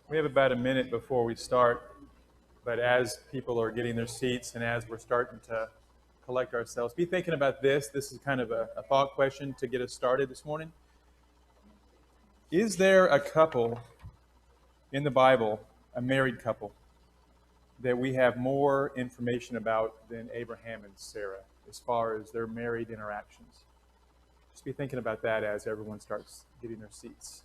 We have about a minute before we start, but as people are getting their seats and as we're starting to collect ourselves, be thinking about this. This is kind of a thought question to get us started this morning. Is there a couple in the Bible, a married couple, that we have more information about than Abraham and Sarah as far as their married interactions? Just be thinking about that as everyone starts getting their seats.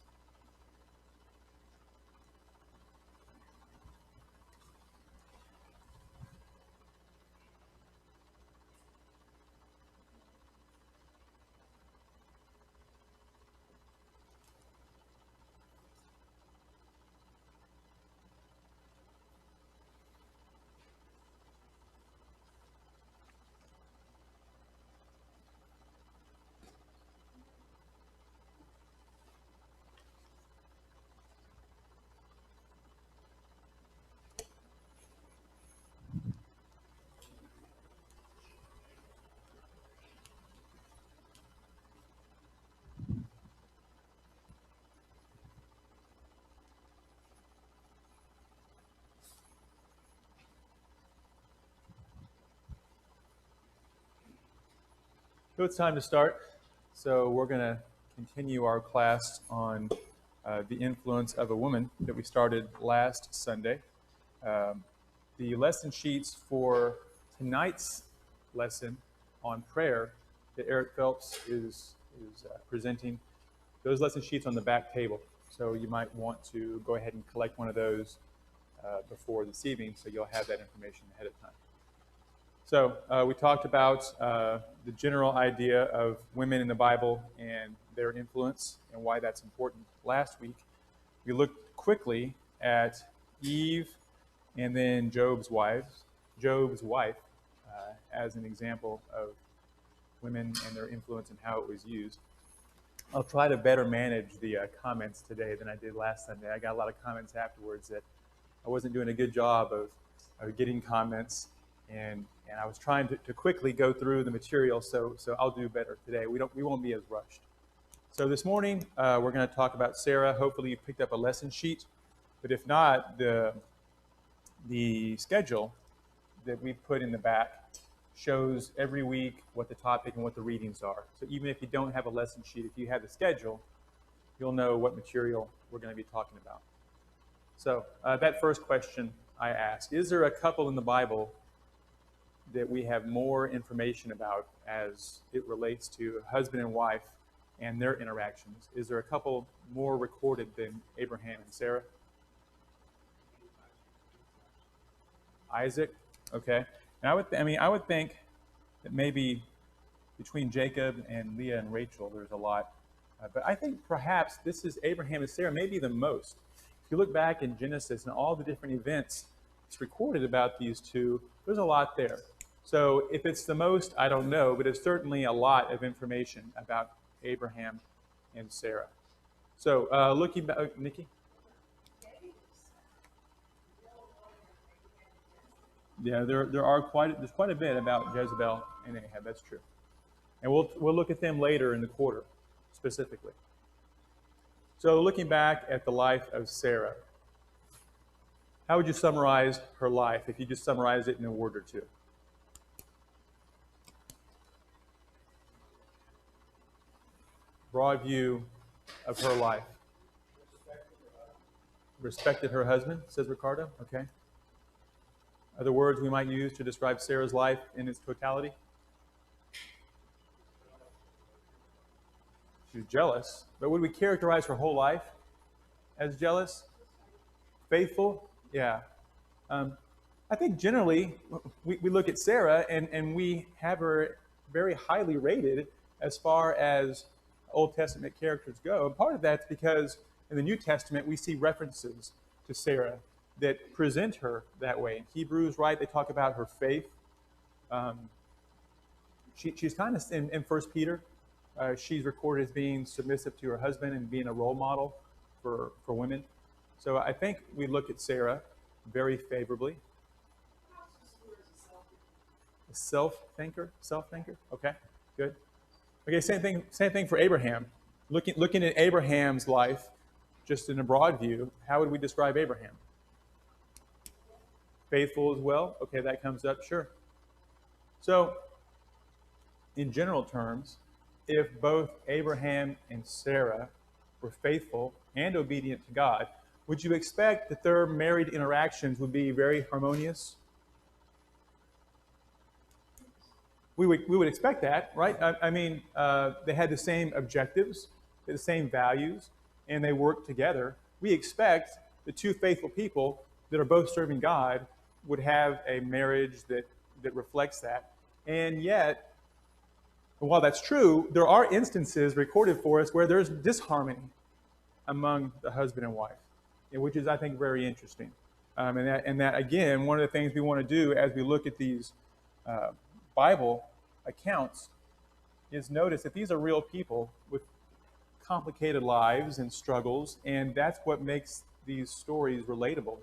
So it's time to start. So we're going to continue our class on the influence of a woman that we started last Sunday. The lesson sheets for tonight's lesson on prayer that Eric Phelps is presenting, those lesson sheets on the back table. So you might want to go ahead and collect one of those before this evening, so you'll have that information ahead of time. So we talked about the general idea of women in the Bible and their influence and why that's important. Last week, we looked quickly at Eve and then Job's wife as an example of women and their influence and how it was used. I'll try to better manage the comments today than I did last Sunday. I got a lot of comments afterwards that I wasn't doing a good job of getting comments, and I was trying to quickly go through the material, so I'll do better today. We won't be as rushed. So this morning we're going to talk about Sarah. Hopefully you picked up a lesson sheet, but if not, the schedule that we put in the back shows every week what the topic and what the readings are. So even if you don't have a lesson sheet, if you have the schedule, you'll know what material we're going to be talking about. So that first question I ask, is there a couple in the Bible that we have more information about as it relates to husband and wife and their interactions? Is there a couple more recorded than Abraham and Sarah? Isaac, okay. And I would think that maybe between Jacob and Leah and Rachel, there's a lot. But I think perhaps this is Abraham and Sarah, maybe the most. If you look back in Genesis and all the different events it's recorded about these two, there's a lot there. So if it's the most, I don't know, but it's certainly a lot of information about Abraham and Sarah. So looking back, Nikki? Yeah, there's quite a bit about Jezebel and Ahab. That's true, and we'll look at them later in the quarter, specifically. So looking back at the life of Sarah, how would you summarize her life if you just summarize it in a word or two? Broad view of her life. Respected her husband, says Ricardo. Okay. Other words we might use to describe Sarah's life in its totality? She was jealous, but would we characterize her whole life as jealous? Faithful? Yeah. I think generally we look at Sarah and we have her very highly rated as far as Old Testament characters go. And part of that's because in the New Testament we see references to Sarah that present her that way. In Hebrews, right, they talk about her faith. She's kind of, in 1 Peter, she's recorded as being submissive to her husband and being a role model for women. So I think we look at Sarah very favorably. A self-thinker? Okay, good. Okay, same thing for Abraham. Looking at Abraham's life, just in a broad view, how would we describe Abraham? Faithful as well? Okay, that comes up, sure. So, in general terms, if both Abraham and Sarah were faithful and obedient to God, would you expect that their married interactions would be very harmonious? We would expect that, right? I mean, they had the same objectives, the same values, and they worked together. We expect the two faithful people that are both serving God would have a marriage that reflects that. And yet, while that's true, there are instances recorded for us where there's disharmony among the husband and wife, which is, I think, very interesting. And that, again, one of the things we want to do as we look at these Bible accounts is notice that these are real people with complicated lives and struggles, and that's what makes these stories relatable,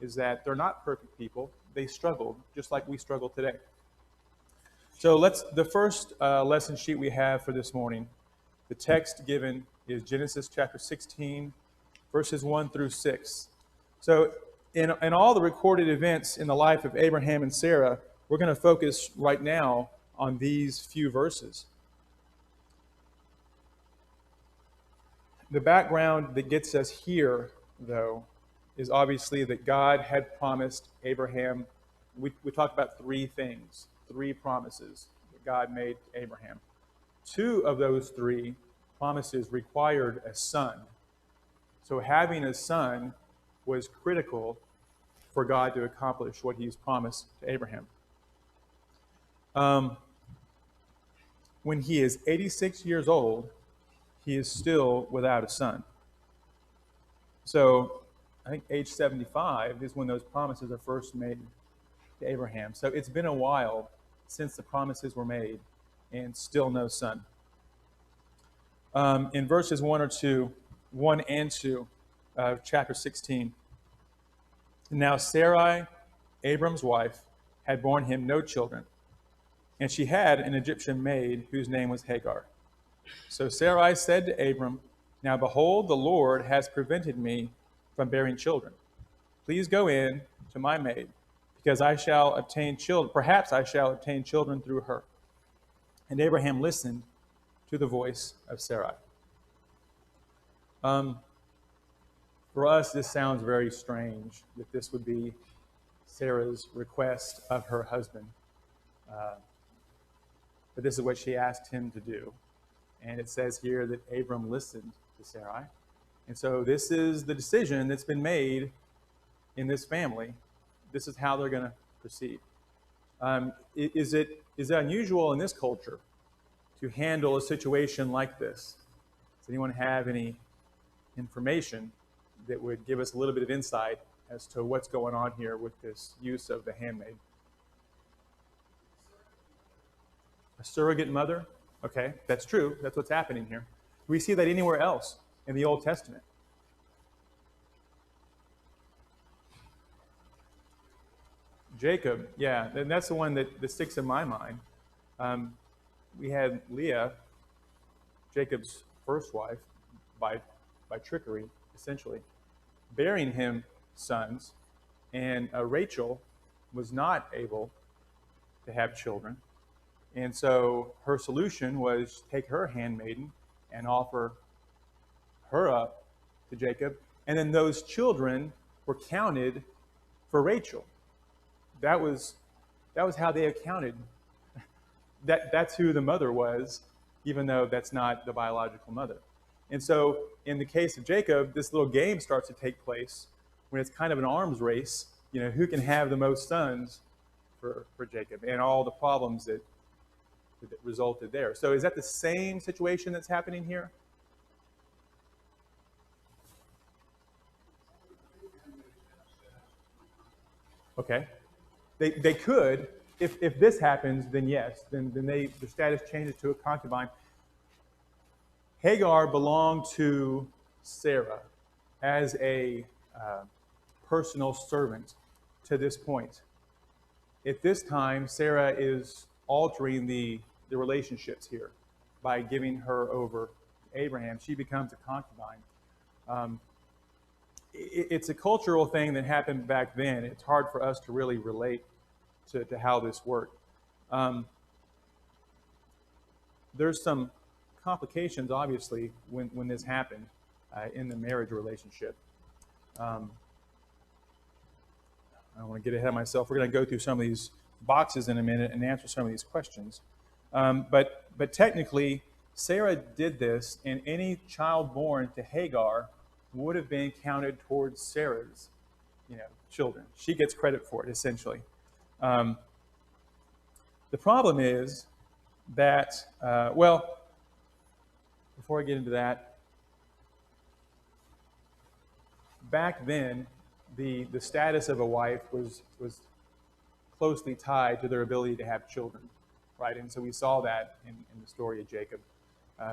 is that they're not perfect people. They struggled just like we struggle today. So the first lesson sheet we have for this morning, the text given is Genesis chapter 16, verses 1 through 6. So in all the recorded events in the life of Abraham and Sarah, we're going to focus right now on these few verses. The background that gets us here, though, is obviously that God had promised Abraham. We talked about three things, three promises that God made to Abraham. Two of those three promises required a son. So having a son was critical for God to accomplish what he's promised to Abraham. When he is 86 years old, he is still without a son. So I think age 75 is when those promises are first made to Abraham. So it's been a while since the promises were made and still no son. In verses 1 and 2 of chapter 16, now Sarai, Abram's wife, had borne him no children, and she had an Egyptian maid whose name was Hagar. So Sarai said to Abram, now behold, the Lord has prevented me from bearing children. Please go in to my maid, because I shall obtain children. Perhaps I shall obtain children through her. And Abraham listened to the voice of Sarai. For us, this sounds very strange that this would be Sarah's request of her husband. But this is what she asked him to do. And it says here that Abram listened to Sarai. And so this is the decision that's been made in this family. This is how they're going to proceed. Is it unusual in this culture to handle a situation like this? Does anyone have any information that would give us a little bit of insight as to what's going on here with this use of the handmaid? A surrogate mother? Okay, that's true. That's what's happening here. Do we see that anywhere else in the Old Testament? Jacob, yeah, and that's the one that sticks in my mind. We had Leah, Jacob's first wife, by trickery, essentially, bearing him sons, and Rachel was not able to have children. And so her solution was take her handmaiden and offer her up to Jacob. And then those children were counted for Rachel. That was how they accounted. That's who the mother was, even though that's not the biological mother. And so in the case of Jacob, this little game starts to take place when it's kind of an arms race, who can have the most sons for Jacob, and all the problems that resulted there. So is that the same situation that's happening here? Okay. They could. If this happens, then yes. Then the status changes to a concubine. Hagar belonged to Sarah as a personal servant to this point. At this time, Sarah is altering the relationships here by giving her over to Abraham. She becomes a concubine. it's a cultural thing that happened back then. It's hard for us to really relate to how this worked. Um, there's some complications, obviously, when this happened in the marriage relationship. Um, I don't want to get ahead of myself. We're going to go through some of these boxes in a minute and answer some of these questions. But technically, Sarah did this, and any child born to Hagar would have been counted towards Sarah's, children. She gets credit for it, essentially. Um, the problem is that, before I get into that, back then, the status of a wife was closely tied to their ability to have children, right? And so we saw that in the story of Jacob.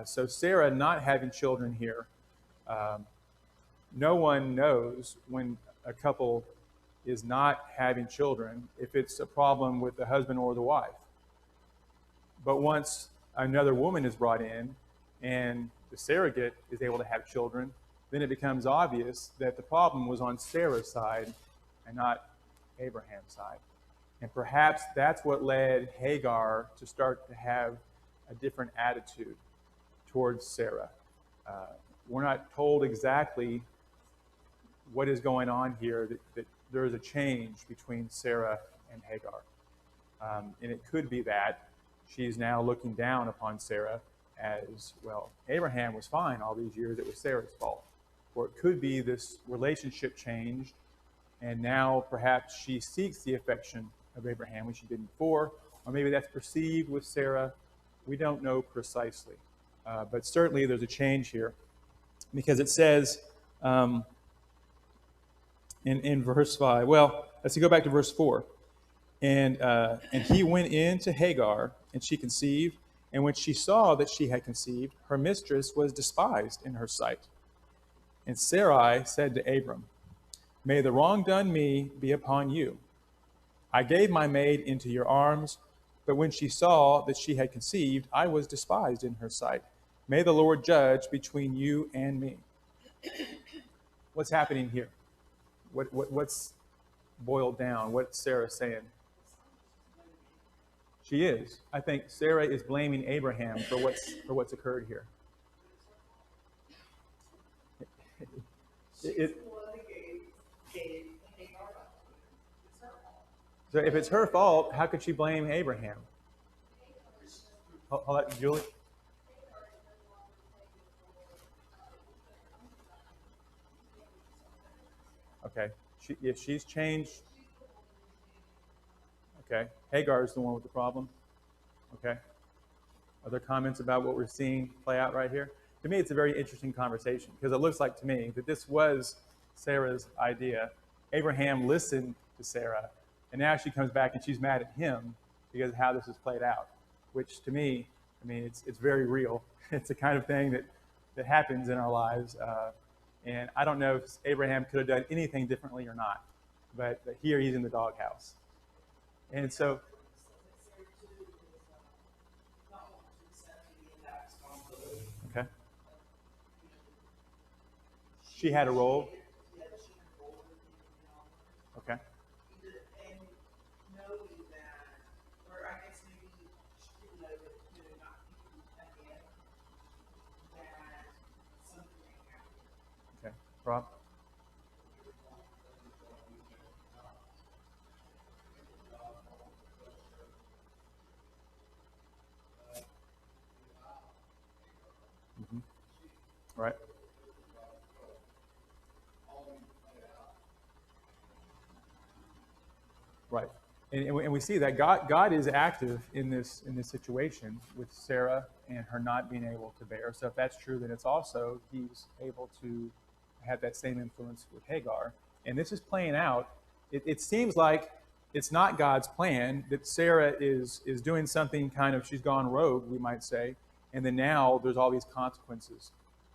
So Sarah not having children here, no one knows when a couple is not having children if it's a problem with the husband or the wife. But once another woman is brought in and the surrogate is able to have children, then it becomes obvious that the problem was on Sarah's side and not Abraham's side. And perhaps that's what led Hagar to start to have a different attitude towards Sarah. We're not told exactly what is going on here, that there is a change between Sarah and Hagar. And it could be that she's now looking down upon Sarah as, well, Abraham was fine all these years, it was Sarah's fault. Or it could be this relationship changed, and now perhaps she seeks the affection of Abraham when she didn't before, or maybe that's perceived with Sarah. We don't know precisely. But certainly there's a change here, because it says in verse 5, well, let's go back to verse 4. And he went in to Hagar, and she conceived. And when she saw that she had conceived, her mistress was despised in her sight. And Sarai said to Abram, "May the wrong done me be upon you. I gave my maid into your arms, but when she saw that she had conceived, I was despised in her sight. May the Lord judge between you and me." What's happening here? What's boiled down? What's Sarah saying? She is. I think Sarah is blaming Abraham for what's occurred here. So if it's her fault, how could she blame Abraham? Hold on, Julie. Okay. If she's changed. Okay. Hagar is the one with the problem. Okay. Other comments about what we're seeing play out right here? To me, it's a very interesting conversation, because it looks like to me that this was Sarah's idea. Abraham listened to Sarah, and now she comes back and she's mad at him because of how this has played out, which to me, I mean, it's very real. It's the kind of thing that happens in our lives. And I don't know if Abraham could have done anything differently or not, but here he's in the doghouse. And so, okay. She had a role. Okay. Okay. Rob? Mm-hmm. Right. Right. And we see that God is active in this situation with Sarah and her not being able to bear. So if that's true, then it's also he's able to have that same influence with Hagar. And this is playing out. It seems like it's not God's plan, that Sarah is doing something kind of, she's gone rogue, we might say. And then now there's all these consequences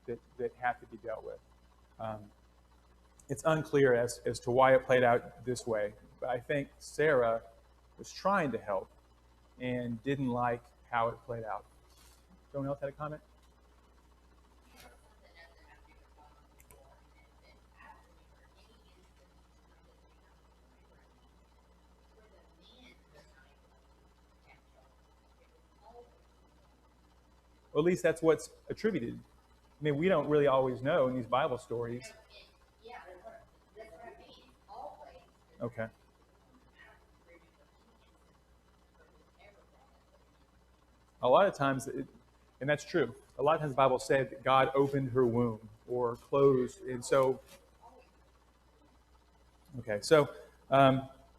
that have to be dealt with. It's unclear as to why it played out this way. But I think Sarah was trying to help and didn't like how it played out. Someone else had a comment? Or at least that's what's attributed. I mean, we don't really always know in these Bible stories. Okay. A lot of times, and that's true. A lot of times the Bible said that God opened her womb or closed. And so, okay, so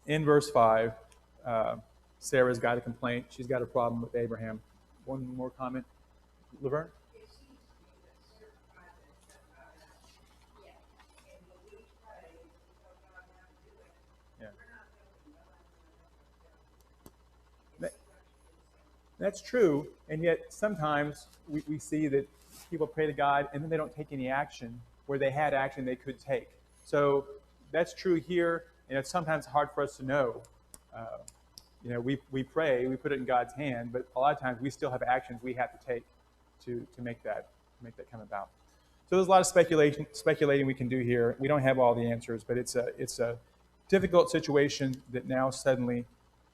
in verse 5, Sarah's got a complaint. She's got a problem with Abraham. One more comment, Laverne? Yeah. That's true, and yet sometimes we see that people pray to God and then they don't take any action where they had action they could take. So that's true here, and it's sometimes hard for us to know. Uh, we pray, we put it in God's hand, but a lot of times we still have actions we have to take to make that come about. So there's a lot of speculating we can do here. We don't have all the answers, but it's a difficult situation that now suddenly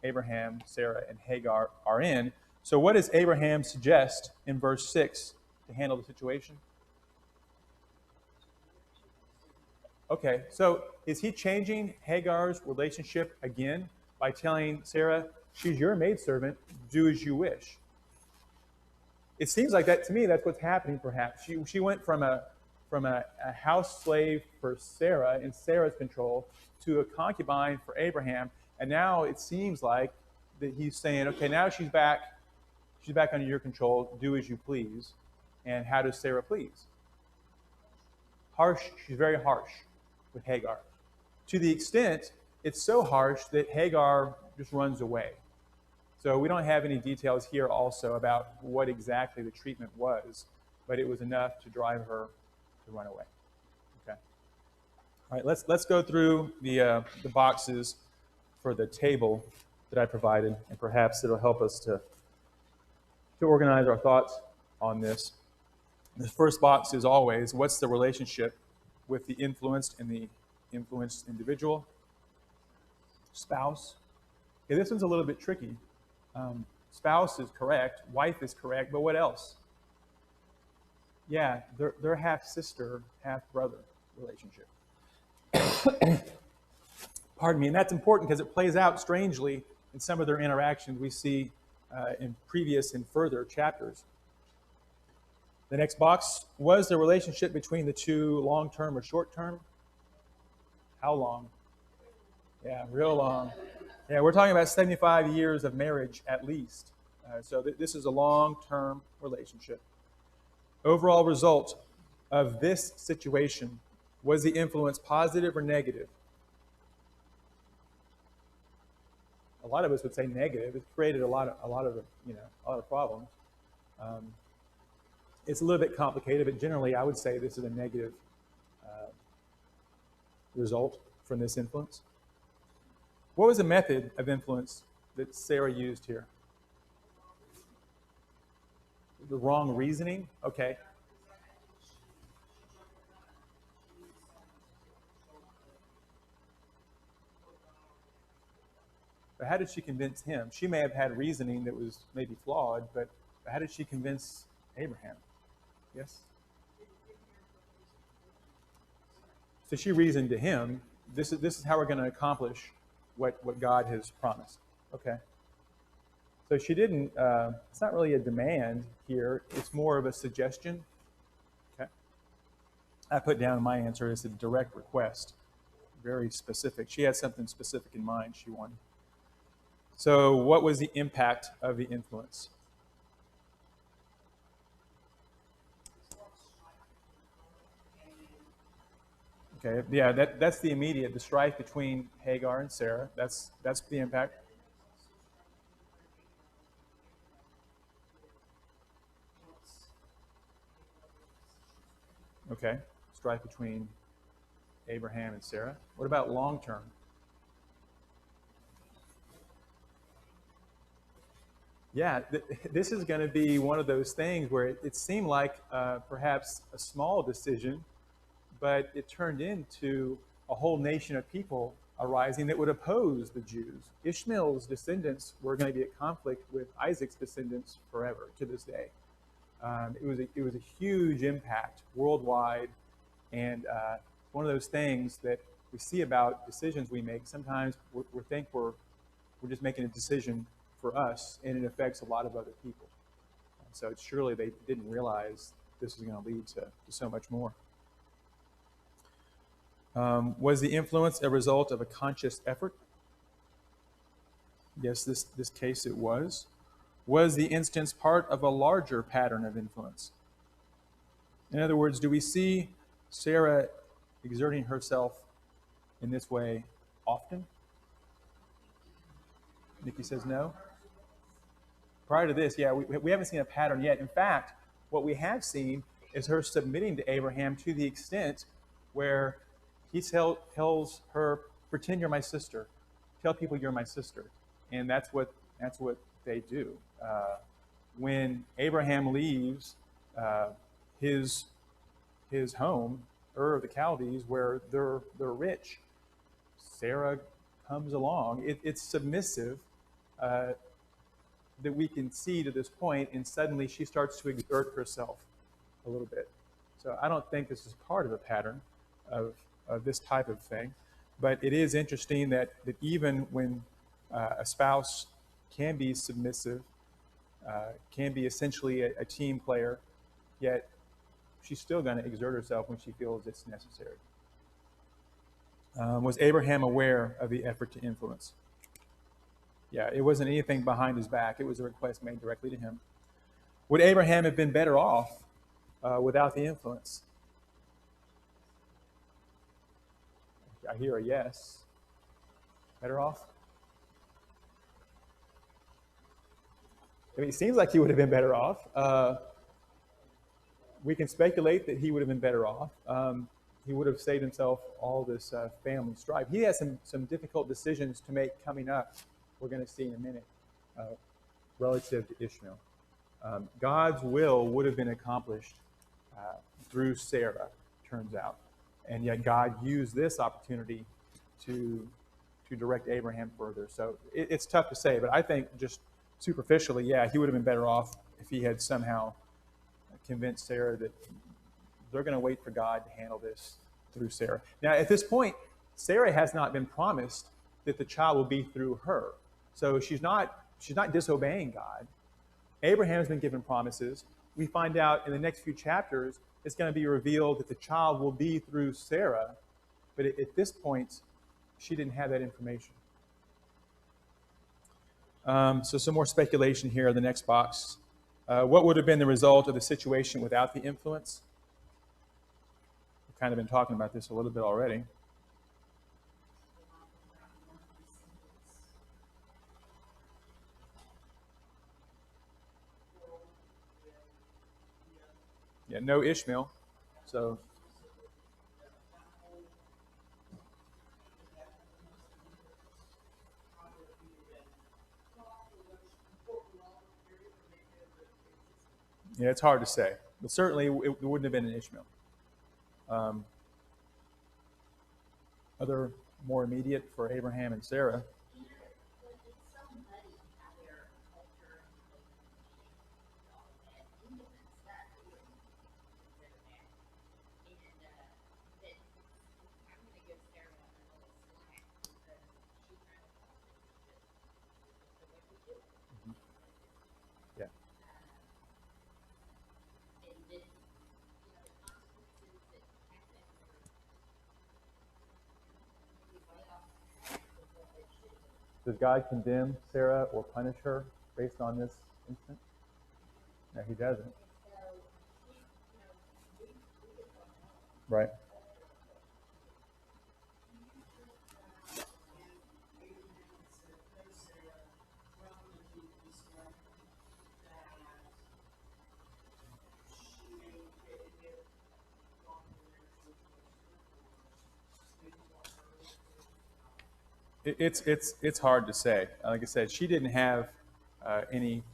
Abraham, Sarah, and Hagar are in. So what does Abraham suggest in verse 6 to handle the situation? Okay, so is he changing Hagar's relationship again by telling Sarah, she's your maidservant, do as you wish? It seems like that to me, that's what's happening perhaps. She went from a house slave for Sarah in Sarah's control to a concubine for Abraham, and now it seems like that he's saying, okay, now she's back under your control, do as you please. And how does Sarah please? Harsh, she's very harsh with Hagar. To the extent it's so harsh that Hagar just runs away. So we don't have any details here also about what exactly the treatment was, but it was enough to drive her to run away. Okay. All right, let's go through the boxes for the table that I provided, and perhaps it'll help us to organize our thoughts on this. The first box is always, what's the relationship with the influenced and the influenced individual? Spouse. Okay, this one's a little bit tricky. Spouse is correct, wife is correct, but what else? Yeah, they're half-sister, half-brother relationship. Pardon me, and that's important because it plays out strangely in some of their interactions we see in previous and further chapters. The next box, was the relationship between the two long-term or short-term? How long? Yeah, real long. Yeah, we're talking about 75 years of marriage at least. So this is a long-term relationship. Overall result of this situation, was the influence positive or negative? A lot of us would say negative. It created a lot of problems. It's a little bit complicated, but generally I would say this is a negative result from this influence. What was the method of influence that Sarah used here? The wrong reasoning? Okay. But how did she convince him? She may have had reasoning that was maybe flawed, but how did she convince Abraham? Yes? So she reasoned to him, this is how we're going to accomplish what God has promised. Okay. So she didn't, it's not really a demand here. It's more of a suggestion. Okay. I put down my answer as a direct request. Very specific. She had something specific in mind she wanted. So what was the impact of the influence? Okay, yeah, that's the immediate, the strife between Hagar and Sarah. That's the impact. Okay, strife between Abraham and Sarah. What about long term? Yeah, this is going to be one of those things where it seemed like perhaps a small decision, but it turned into a whole nation of people arising that would oppose the Jews. Ishmael's descendants were going to be at conflict with Isaac's descendants forever to this day. It was a huge impact worldwide, and one of those things that we see about decisions we make. Sometimes we think we're just making a decision for us, and it affects a lot of other people. So surely they didn't realize this was going to lead to so much more. Was the influence a result of a conscious effort? Yes, this case it was. Was the instance part of a larger pattern of influence? In other words, do we see Sarah exerting herself in this way often? Nikki says no. Prior to this, yeah, we haven't seen a pattern yet. In fact, what we have seen is her submitting to Abraham to the extent where he tells her, "Pretend you're my sister. Tell people you're my sister," and that's what they do. When Abraham leaves his home, Ur of the Chaldees, where they're rich, Sarah comes along. It's submissive that we can see to this point, and suddenly she starts to exert herself a little bit. So I don't think this is part of a pattern of this type of thing, but it is interesting that even when a spouse can be submissive, can be essentially a team player, yet she's still going to exert herself when she feels it's necessary. Was Abraham aware of the effort to influence? Yeah, it wasn't anything behind his back. It was a request made directly to him. Would Abraham have been better off without the influence? I hear a yes. Better off? I mean, it seems like he would have been better off. We can speculate that he would have been better off. He would have saved himself all this family strife. He has some difficult decisions to make coming up. We're going to see in a minute relative to Ishmael. God's will would have been accomplished through Sarah, turns out. And yet God used this opportunity to direct Abraham further. So it's tough to say, but I think just superficially, yeah, he would have been better off if he had somehow convinced Sarah that they're going to wait for God to handle this through Sarah. Now, at this point, Sarah has not been promised that the child will be through her. So she's not disobeying God. Abraham's been given promises. We find out in the next few chapters, it's going to be revealed that the child will be through Sarah. But at this point, she didn't have that information. So some more speculation here in the next box. What would have been the result of the situation without the influence? We've kind of been talking about this a little bit already. Yeah, no Ishmael. So yeah, it's hard to say, but certainly it wouldn't have been an Ishmael. Other more immediate for Abraham and Sarah. Yeah. Does God condemn Sarah or punish her based on this incident? No, he doesn't. Right. It's hard to say. Like I said, she didn't have any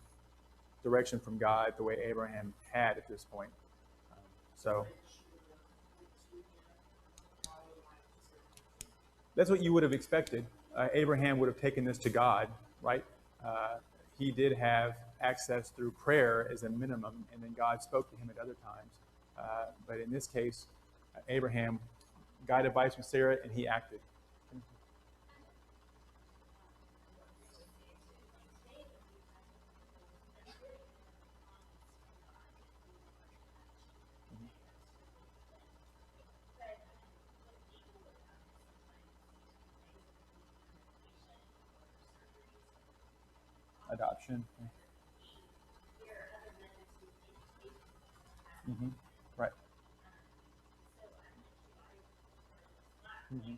direction from God the way Abraham had at this point. So that's what you would have expected. Abraham would have taken this to God, right? he did have access through prayer as a minimum, and then God spoke to him at other times. But in this case, Abraham got advice from Sarah, and he acted. Adoption. Mm-hmm. Right. Mm-hmm.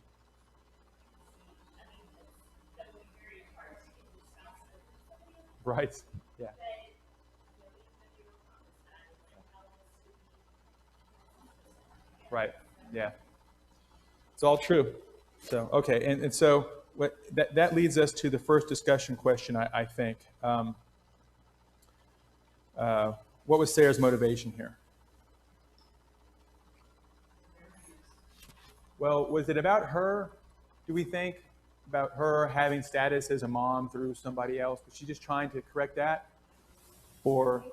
Right. Yeah. Right. Yeah. It's all true. So, okay. And so that leads us to the first discussion question, I think. Uh, what was Sarah's motivation here? Well, was it about her? Do we think about her having status as a mom through somebody else? Was she just trying to correct that? Or,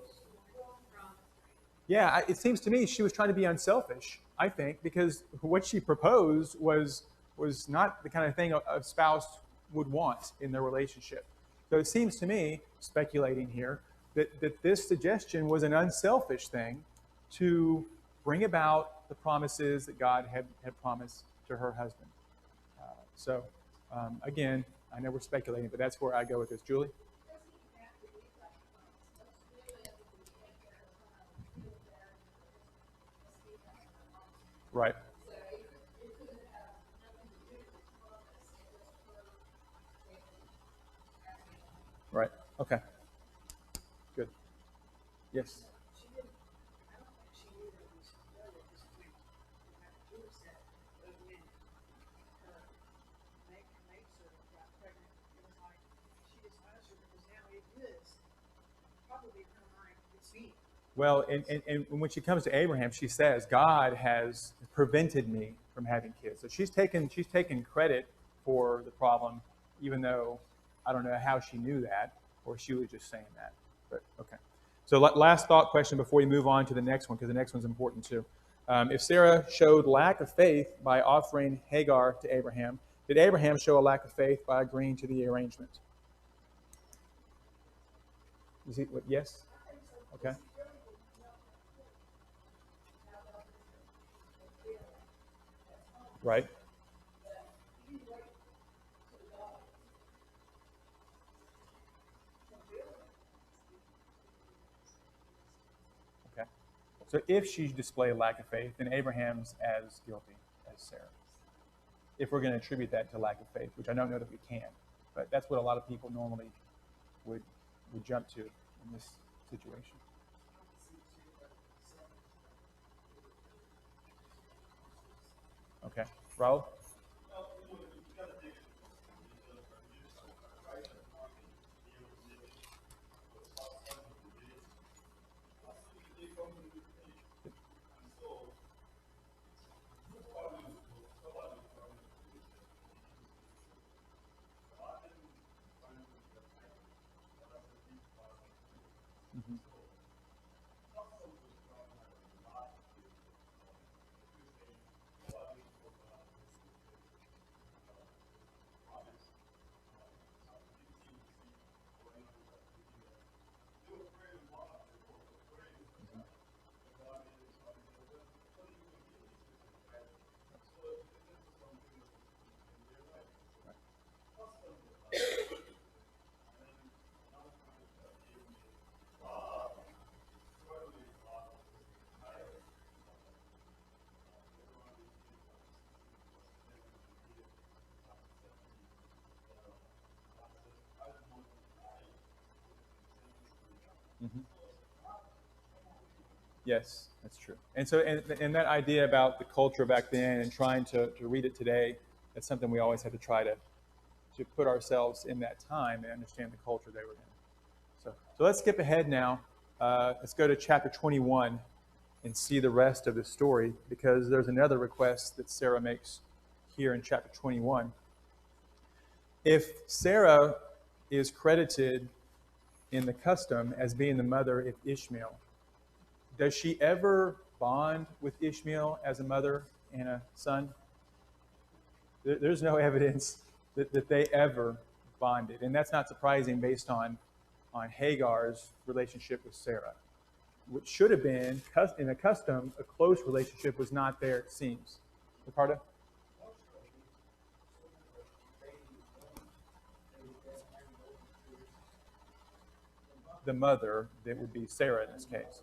yeah, it seems to me she was trying to be unselfish, I think, because what she proposed was not the kind of thing a spouse would want in their relationship. So it seems to me, speculating here, that this suggestion was an unselfish thing to bring about the promises that God had promised to her husband. So, again, I know we're speculating, but that's where I go with this. Julie? Right. Right. Okay. Good. Yes. Well, and when she comes to Abraham, she says, God has prevented me from having kids. So she's taken credit for the problem, even though I don't know how she knew that, or she was just saying that. But okay. So last thought question before we move on to the next one, because the next one's important too. If Sarah showed lack of faith by offering Hagar to Abraham, did Abraham show a lack of faith by agreeing to the arrangement? Is it what? Yes. Okay. Right. Okay. So if she displayed lack of faith, then Abraham's as guilty as Sarah. If we're going to attribute that to lack of faith, which I don't know that we can, but that's what a lot of people normally would jump to in this situation. Okay. Raul? Mm-hmm. Mm-hmm. Yes, that's true. And so, and that idea about the culture back then and trying to read it today, that's something we always have to try to put ourselves in that time and understand the culture they were in. So let's skip ahead now. Let's go to chapter 21 and see the rest of the story, because there's another request that Sarah makes here in chapter 21. If Sarah is credited in the custom as being the mother of Ishmael. Does she ever bond with Ishmael as a mother and a son? There's no evidence that they ever bonded. And that's not surprising based on Hagar's relationship with Sarah, which should have been, in a custom, a close relationship was not there, it seems. Ricardo? The mother, that would be Sarah in this case.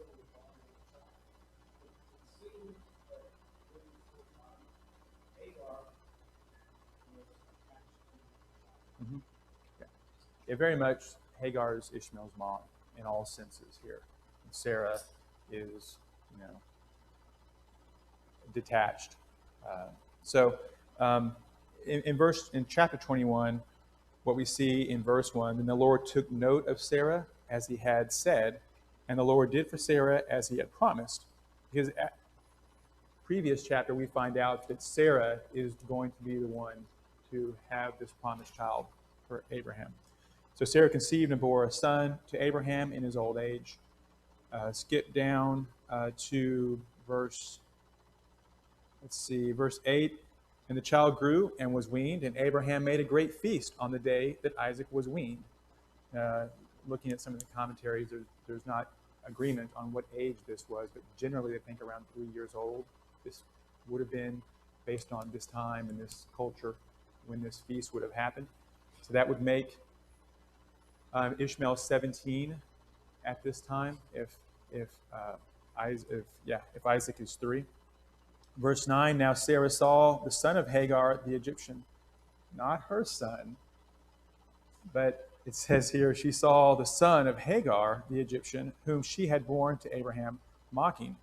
Mm-hmm. Yeah. Yeah, very much Hagar's Ishmael's mom in all senses here. And Sarah is, detached. Uh, so, in chapter 21, what we see in verse 1, then the Lord took note of Sarah as he had said, and the Lord did for Sarah as he had promised. Because at previous chapter, we find out that Sarah is going to be the one to have this promised child for Abraham. So Sarah conceived and bore a son to Abraham in his old age. Skip down to verse 8. And the child grew and was weaned, and Abraham made a great feast on the day that Isaac was weaned. Looking at some of the commentaries, there's not agreement on what age this was, but generally they think around 3 years old. This would have been based on this time and this culture when this feast would have happened. So that would make Ishmael 17 at this time if Isaac is 3. Verse 9, now Sarah saw the son of Hagar the Egyptian, not her son, but it says here, she saw the son of Hagar the Egyptian, whom she had borne to Abraham, mocking.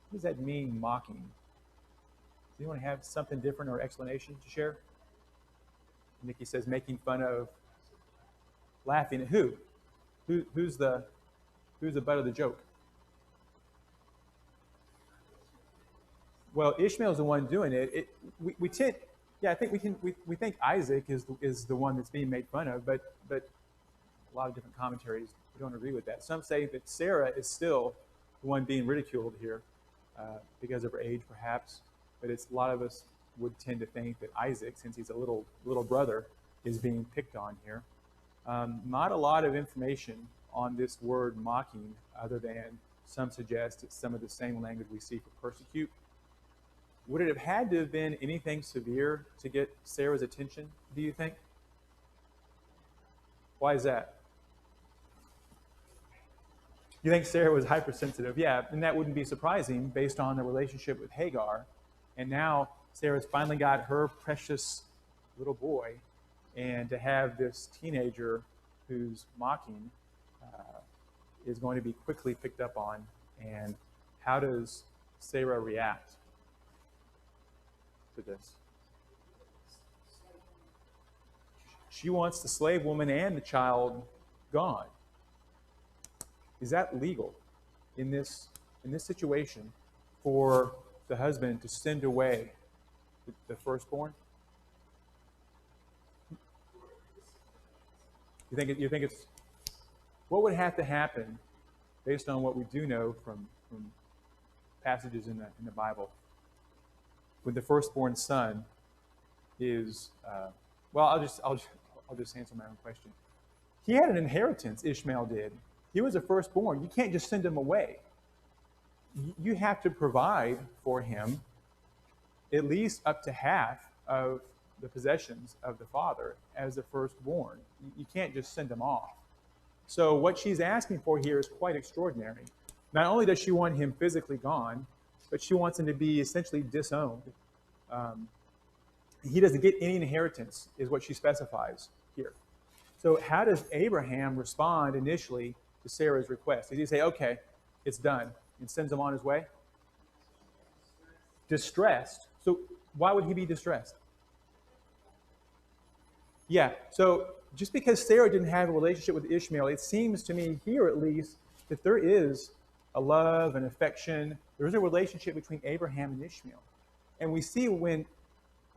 What does that mean, mocking? Does anyone have something different or explanation to share? Nikki says making fun of, laughing at who? Who's the butt of the joke? Well, Ishmael's the one doing it. We tend, I think we think Isaac is the one that's being made fun of, but a lot of different commentaries don't agree with that. Some say that Sarah is still the one being ridiculed here because of her age, perhaps. But a lot of us would tend to think that Isaac, since he's a little brother, is being picked on here. Not a lot of information on this word mocking, other than some suggest it's some of the same language we see for persecute. Would it have had to have been anything severe to get Sarah's attention, do you think? Why is that? You think Sarah was hypersensitive? Yeah, and that wouldn't be surprising based on the relationship with Hagar. And now Sarah's finally got her precious little boy, and to have this teenager who's mocking is going to be quickly picked up on. And how does Sarah react to this? She wants the slave woman and the child gone. Is that legal in this situation for the husband to send away the firstborn? You think it's, what would have to happen based on what we do know from passages in the Bible when the firstborn son is I'll just answer my own question. He had an inheritance, Ishmael did. He was a firstborn. You can't just send him away. You have to provide for him at least up to half of the possessions of the father as the firstborn. You can't just send him off. So what she's asking for here is quite extraordinary. Not only does she want him physically gone, but she wants him to be essentially disowned. He doesn't get any inheritance, is what she specifies here. So how does Abraham respond initially to Sarah's request? Does he say, okay, it's done, and sends him on his way? Distressed. So why would he be distressed? Yeah, so just because Sarah didn't have a relationship with Ishmael, it seems to me here at least that there is a love and affection. There is a relationship between Abraham and Ishmael. And we see when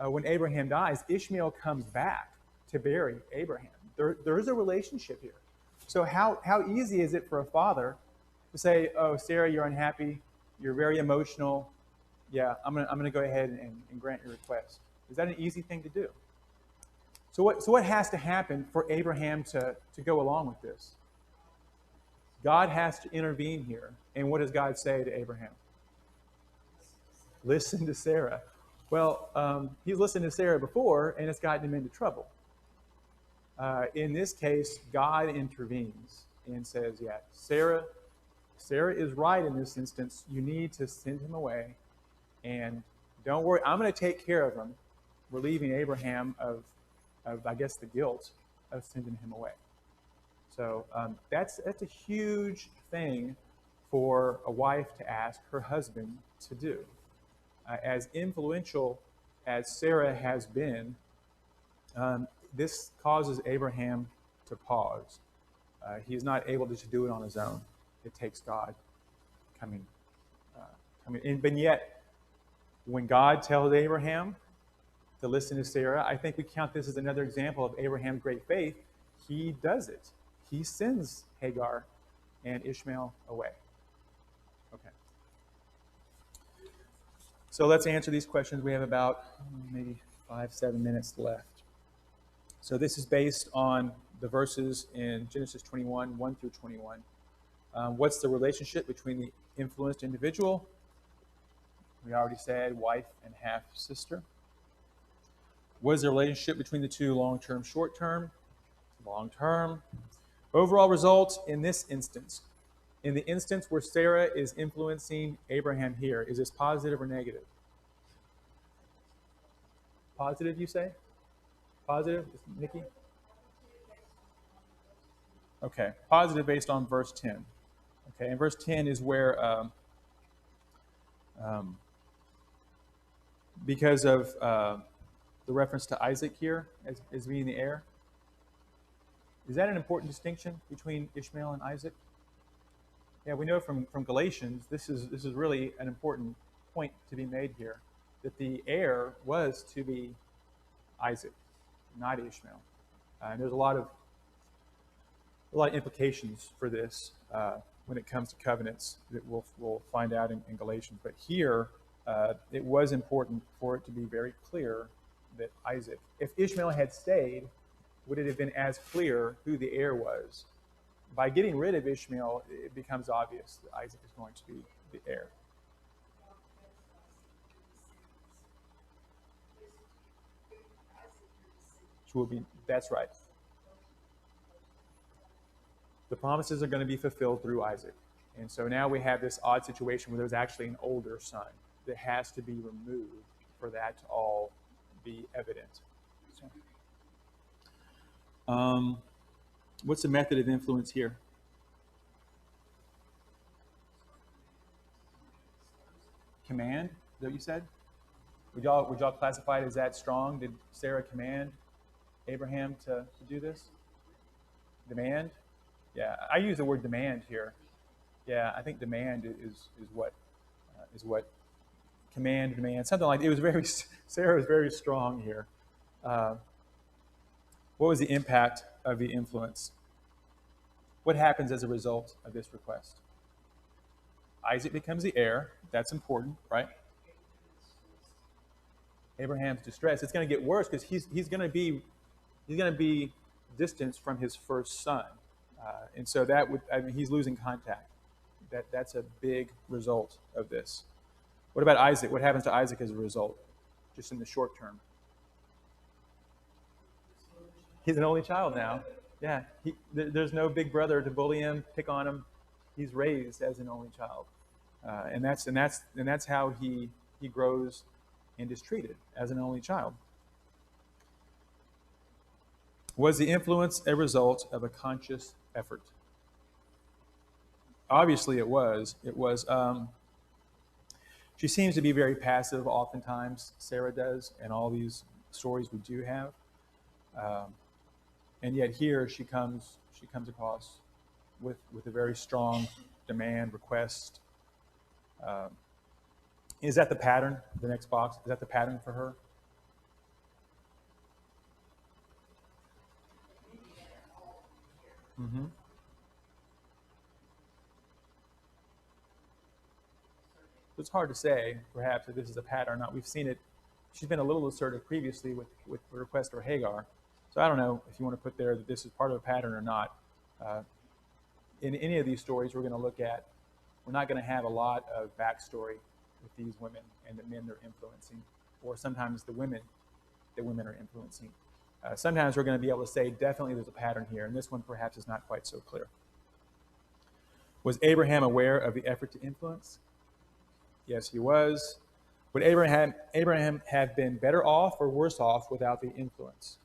Abraham dies, Ishmael comes back to bury Abraham. There is a relationship here. So how easy is it for a father to say, "Oh, Sarah, you're unhappy. You're very emotional. Yeah, I'm gonna go ahead and grant your request." Is that an easy thing to do? So what has to happen for Abraham to go along with this? God has to intervene here. And what does God say to Abraham? Listen to Sarah. Well, he's listened to Sarah before, and it's gotten him into trouble. In this case, God intervenes and says, "Yeah, Sarah is right in this instance. You need to send him away, and don't worry. I'm going to take care of him, relieving Abraham of I guess the guilt of sending him away." So that's a huge thing for a wife to ask her husband to do. As influential as Sarah has been, this causes Abraham to pause. He is not able to do it on his own. It takes God coming in. But yet, when God tells Abraham to listen to Sarah, I think we count this as another example of Abraham's great faith. He does it. He sends Hagar and Ishmael away. Okay. So let's answer these questions. We have about maybe 5-7 minutes left. So this is based on the verses in Genesis 21, 1 through 21. What's the relationship between the influenced individual? We already said wife and half-sister. What is the relationship between the two, long-term, short-term? Long-term. Overall result in this instance. In the instance where Sarah is influencing Abraham here, is this positive or negative? Positive, you say? Positive, Nikki? Okay, positive based on verse 10. Okay, and verse 10 is where, because of the reference to Isaac here as being the heir, is that an important distinction between Ishmael and Isaac? Yeah, we know from Galatians, this is really an important point to be made here, that the heir was to be Isaac, not Ishmael. And there's a lot of implications for this when it comes to covenants that we'll find out in Galatians. But here, it was important for it to be very clear that Isaac, if Ishmael had stayed, would it have been as clear who the heir was? By getting rid of Ishmael, it becomes obvious that Isaac is going to be the heir. That's right. The promises are going to be fulfilled through Isaac. And so now we have this odd situation where there's actually an older son that has to be removed for that to all be evident. What's the method of influence here? Command, is that what you said? Would y'all classify it as that strong? Did Sarah command Abraham to do this? Demand? Yeah, I use the word demand here. Yeah, I think demand is what demand, something like it was very. Sarah was very strong here. What was the impact of the influence? What happens as a result of this request? Isaac becomes the heir. That's important, right? Abraham's distress. It's going to get worse because he's going to be distanced from his first son, and so he's losing contact. That's a big result of this. What about Isaac? What happens to Isaac as a result, just in the short term? He's an only child now. Yeah, there's no big brother to bully him, pick on him. He's raised as an only child, and that's how he grows and is treated as an only child. Was the influence a result of a conscious effort? Obviously, it was. It was. She seems to be very passive. Oftentimes, Sarah does, and all these stories we do have. And yet here she comes across with a very strong demand, request. Is that the pattern? The next box, is that the pattern for her? Mm-hmm. it's hard to say, perhaps, if this is a pattern or not. We've seen it. She's been a little assertive previously with the request for Hagar. So I don't know if you want to put there that this is part of a pattern or not. Uh, in any of these stories we're going to look at, we're not going to have a lot of backstory with these women and the men they're influencing, or sometimes the women are influencing. Sometimes we're going to be able to say definitely there's a pattern here, and this one perhaps is not quite so clear. Was Abraham aware of the effort to influence? Yes, he was. Would Abraham have been better off or worse off without the influence?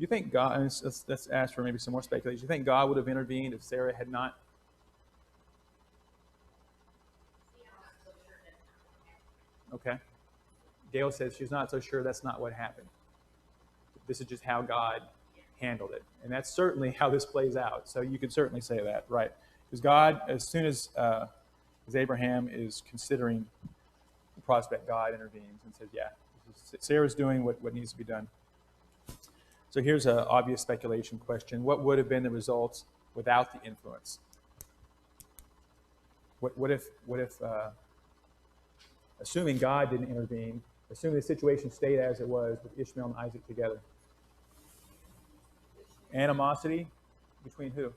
You think God, and let's ask for maybe some more speculation. You think God would have intervened if Sarah had not? Okay. Gail says she's not so sure that's not what happened. This is just how God handled it. And that's certainly how this plays out. So you could certainly say that, right? Because God, as soon as Abraham is considering the prospect, God intervenes and says, yeah, Sarah's doing what needs to be done. So here's an obvious speculation question. What would have been the results without the influence? What if assuming God didn't intervene, assuming the situation stayed as it was with Ishmael and Isaac together? Animosity between who?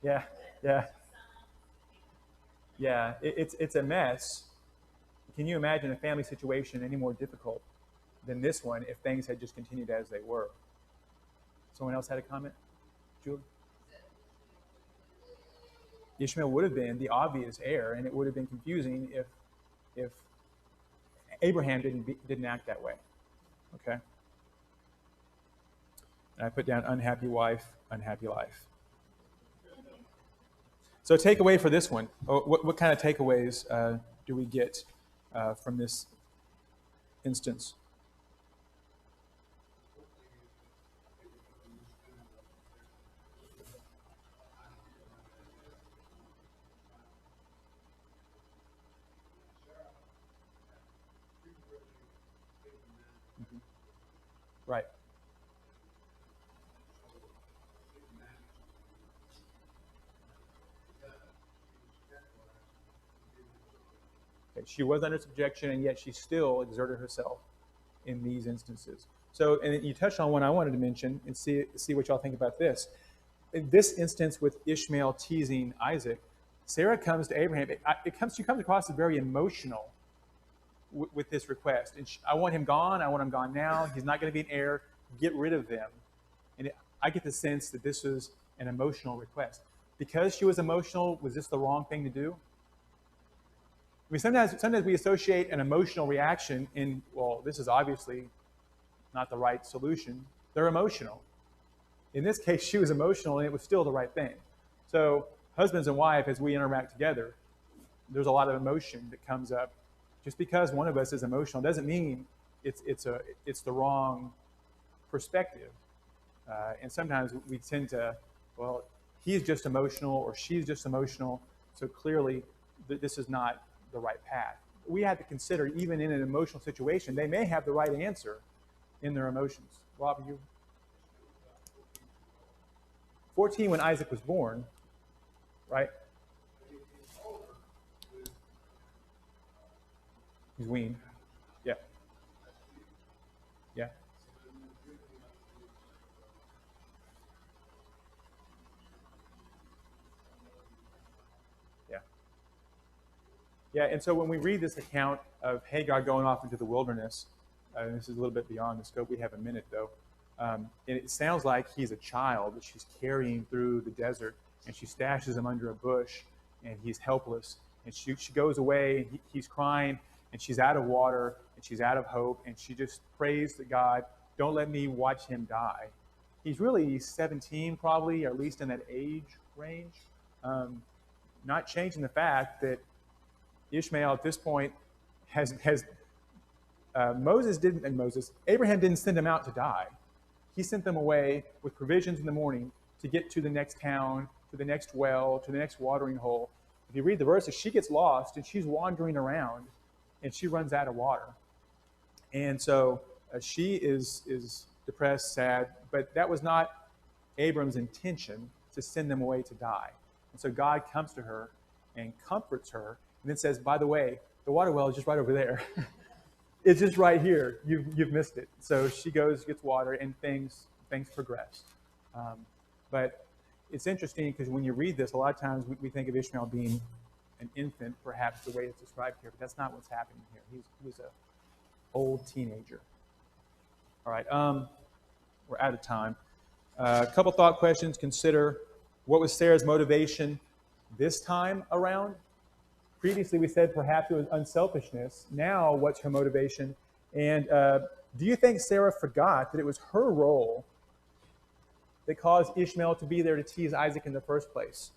Yeah. It's a mess. Can you imagine a family situation any more difficult than this one if things had just continued as they were? Someone else had a comment? Julie? Ishmael would have been the obvious heir, and it would have been confusing if Abraham didn't act that way. Okay. And I put down unhappy wife, unhappy life. So takeaway for this one. What kind of takeaways do we get from this instance? Mm-hmm. Right. Okay. She was under subjection, and yet she still exerted herself in these instances. So, and you touched on one I wanted to mention, and see what y'all think about this. In this instance with Ishmael teasing Isaac, Sarah comes to Abraham. She comes across as very emotional with this request. And I want him gone. I want him gone now. He's not going to be an heir. Get rid of them. And I get the sense that this was an emotional request. Because she was emotional, was this the wrong thing to do? I mean, sometimes we associate an emotional reaction in, well, this is obviously not the right solution. They're emotional. In this case, she was emotional, and it was still the right thing. So husbands and wife, as we interact together, there's a lot of emotion that comes up. Just because one of us is emotional doesn't mean it's the wrong perspective. And sometimes we tend to, well, he's just emotional or she's just emotional, so clearly this is not the right path. We have to consider, even in an emotional situation, they may have the right answer in their emotions. Rob, you? 14 when Isaac was born, right? He's weaned. Yeah. Yeah. Yeah. Yeah, and so when we read this account of Hagar going off into the wilderness, and this is a little bit beyond the scope, we have a minute though, and it sounds like he's a child that she's carrying through the desert, and she stashes him under a bush, and he's helpless, and she goes away, and he's crying, and she's out of water, and she's out of hope, and she just prays to God, don't let me watch him die. He's really 17 probably, or at least in that age range, not changing the fact that Ishmael at this point Abraham didn't send him out to die. He sent them away with provisions in the morning to get to the next town, to the next well, to the next watering hole. If you read the verses, she gets lost and she's wandering around and she runs out of water. And so she is depressed, sad, but that was not Abram's intention to send them away to die. And so God comes to her and comforts her, and then says, by the way, the water well is just right over there. It's just right here. You've missed it. So she goes, gets water, and things progress. But it's interesting because when you read this, a lot of times we think of Ishmael being an infant, perhaps the way it's described here, but that's not what's happening here. He was an old teenager. All right, we're out of time. A couple thought questions. Consider, what was Sarah's motivation this time around? Previously, we said perhaps it was unselfishness. Now, what's her motivation? And do you think Sarah forgot that it was her role that caused Ishmael to be there to tease Isaac in the first place?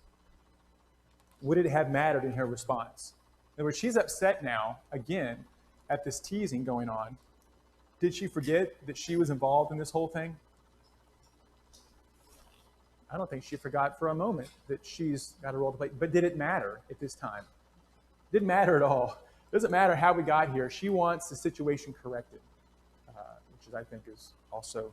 Would it have mattered in her response? In other words, she's upset now, again, at this teasing going on. Did she forget that she was involved in this whole thing? I don't think she forgot for a moment that she's got a role to play. But did it matter at this time? Didn't matter at all. It doesn't matter how we got here. She wants the situation corrected, which is, I think, is also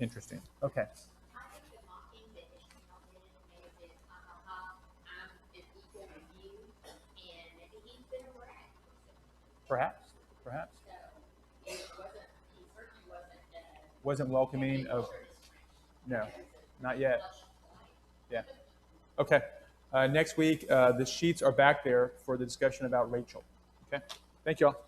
interesting. Okay. I think the mocking that Ishmael did may have been, I'm an equal with you, and maybe he's been a brat. Perhaps. So it wasn't, he certainly Wasn't welcoming of, no, not yet. Yeah. Okay. Next week, the sheets are back there for the discussion about Rachel. Okay. Thank you all.